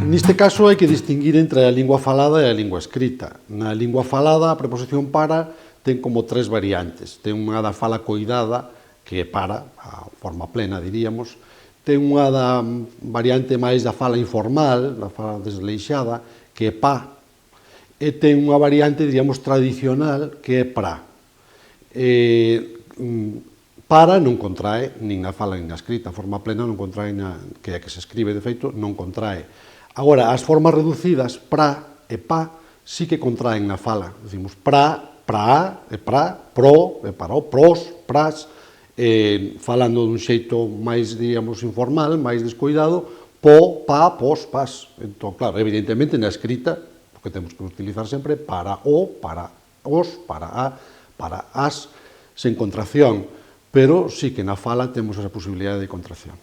Neste caso hai que distinguir entre a lingua falada e a lingua escrita. Na lingua falada a preposición para ten como tres variantes. Ten unha da fala coidada, que é para, a forma plena diríamos. Ten unha da variante máis da fala informal, da fala desleixada, que é pa. E ten unha variante, diríamos, tradicional, que é pra. Para non contrae nin na fala nin na escrita, a forma plena non contrae, que é que se escribe, de feito, non contrae. Agora, as formas reducidas, pra e pa, sí que contraen na fala. Dicimos pra, pra, e pra, pro, e paró, pros, pras, falando dun xeito máis, diríamos, informal, máis descoidado, po, pa, pos, pas. Entón, claro, evidentemente, na escrita, o que temos que utilizar sempre para o, para os, para a, para as, sen contracción, pero sí que na fala temos esa posibilidade de contracción.